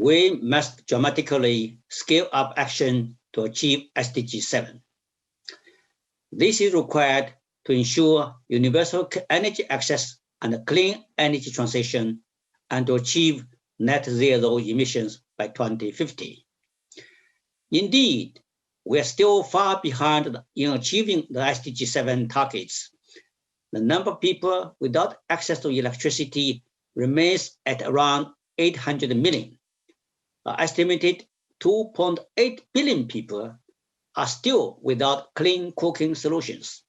we must dramatically scale up action to achieve SDG 7. This is required to ensure universal energy access and a clean energy transition and to achieve net zero emissions by 2050. Indeed, we are still far behind in achieving the SDG 7 targets. The number of people without access to electricity remains at around 800 million. An estimated 2.8 billion people are still without clean cooking solutions.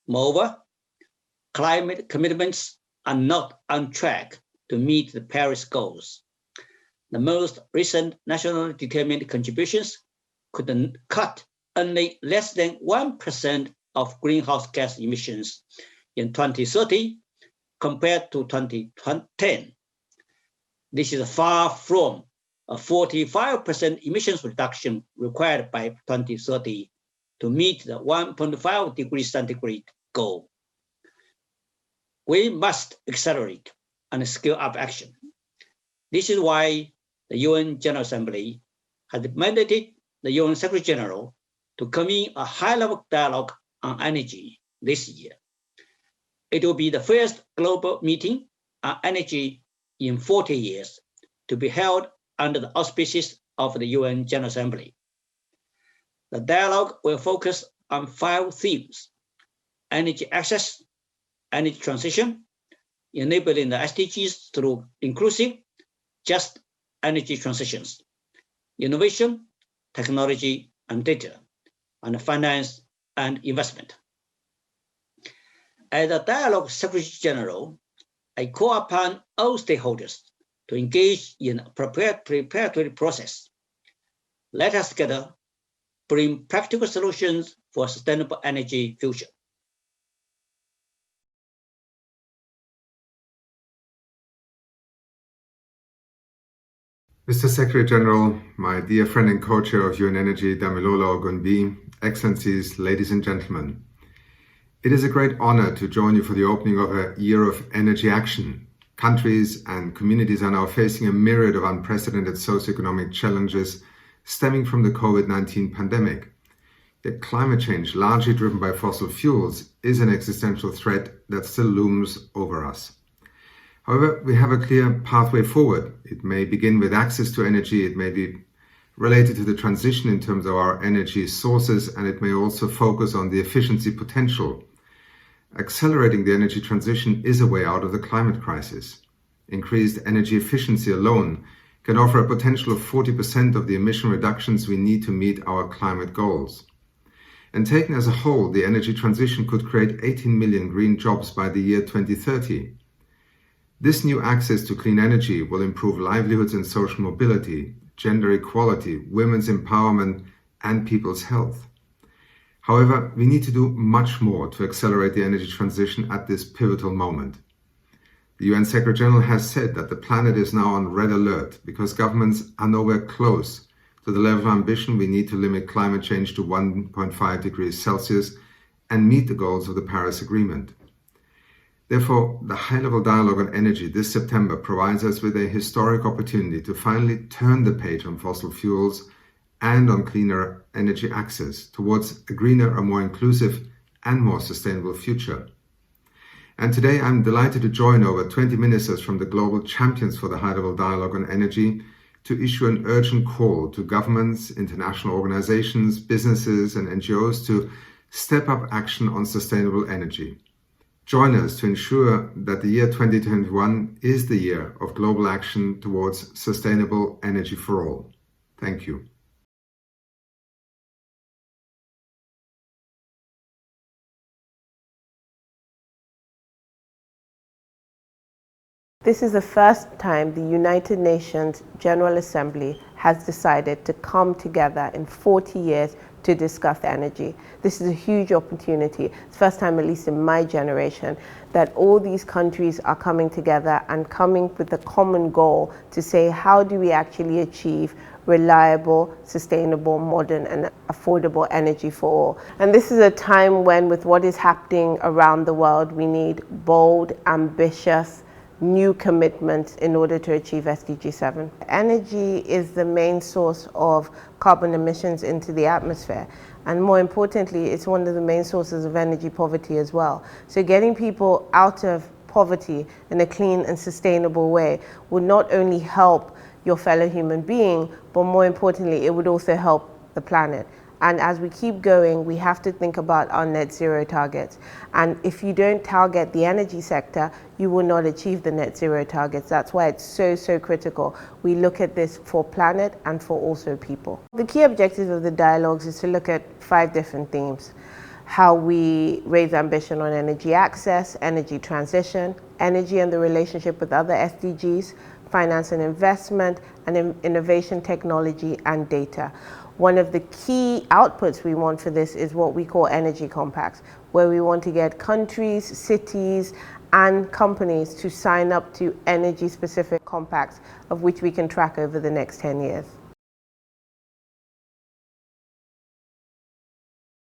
Moreover, climate commitments are not on track to meet the Paris goals. The most recent nationally determined contributions could cut only less than 1% of greenhouse gas emissions in 2030 compared to 2010. This is far from a 45% emissions reduction required by 2030 to meet the 1.5 degrees centigrade goal. We must accelerate and scale up action. This is why the UN General Assembly has mandated the UN Secretary General to convene a high-level dialogue on energy this year. It will be the first global meeting on energy in 40 years to be held under the auspices of the UN General Assembly. The dialogue will focus on 5 themes: energy access, energy transition, enabling the SDGs through inclusive, just energy transitions, innovation, technology and data, and finance and investment. As the Dialogue Secretary General, I call upon all stakeholders to engage in a preparatory process. Let us together bring practical solutions for a sustainable energy future. Mr. Secretary General, my dear friend and co-chair of UN Energy, Damilola Ogunbi, Excellencies, ladies and gentlemen, it is a great honor to join you for the opening of a year of energy action. Countries and communities are now facing a myriad of unprecedented socioeconomic challenges stemming from the COVID-19 pandemic. Yet climate change, largely driven by fossil fuels, is an existential threat that still looms over us. However, we have a clear pathway forward. It may begin with access to energy, it may be related to the transition in terms of our energy sources, and it may also focus on the efficiency potential. Accelerating the energy transition is a way out of the climate crisis. Increased energy efficiency alone can offer a potential of 40% of the emission reductions we need to meet our climate goals. And taken as a whole, the energy transition could create 18 million green jobs by the year 2030. This new access to clean energy will improve livelihoods and social mobility, gender equality, women's empowerment, and people's health. However, we need to do much more to accelerate the energy transition at this pivotal moment. The UN Secretary General has said that the planet is now on red alert because governments are nowhere close to the level of ambition we need to limit climate change to 1.5 degrees Celsius and meet the goals of the Paris Agreement. Therefore, the high-level dialogue on energy this September provides us with a historic opportunity to finally turn the page on fossil fuels and on cleaner energy access towards a greener, a more inclusive and more sustainable future. And today I'm delighted to join over 20 ministers from the global champions for the high-level dialogue on energy to issue an urgent call to governments, international organizations, businesses and NGOs to step up action on sustainable energy. Join us to ensure that the year 2021 is the year of global action towards sustainable energy for all. Thank you. This is the first time the United Nations General Assembly has decided to come together in 40 years to discuss energy. This is a huge opportunity. It's the first time, at least in my generation, that all these countries are coming together and coming with a common goal to say, how do we actually achieve reliable, sustainable, modern and affordable energy for all? And this is a time when, with what is happening around the world, we need bold, ambitious new commitments in order to achieve SDG 7. Energy is the main source of carbon emissions into the atmosphere, and more importantly, it's one of the main sources of energy poverty as well. So getting people out of poverty in a clean and sustainable way would not only help your fellow human being, but more importantly, it would also help the planet. And as we keep going, we have to think about our net zero targets. And if you don't target the energy sector, you will not achieve the net zero targets. That's why it's so critical. We look at this for planet and for also people. The key objectives of the dialogues is to look at 5 different themes: how we raise ambition on energy access, energy transition, energy and the relationship with other SDGs, finance and investment, and innovation, technology, and data. One of the key outputs we want for this is what we call energy compacts, where we want to get countries, cities, and companies to sign up to energy-specific compacts, of which we can track over the next 10 years.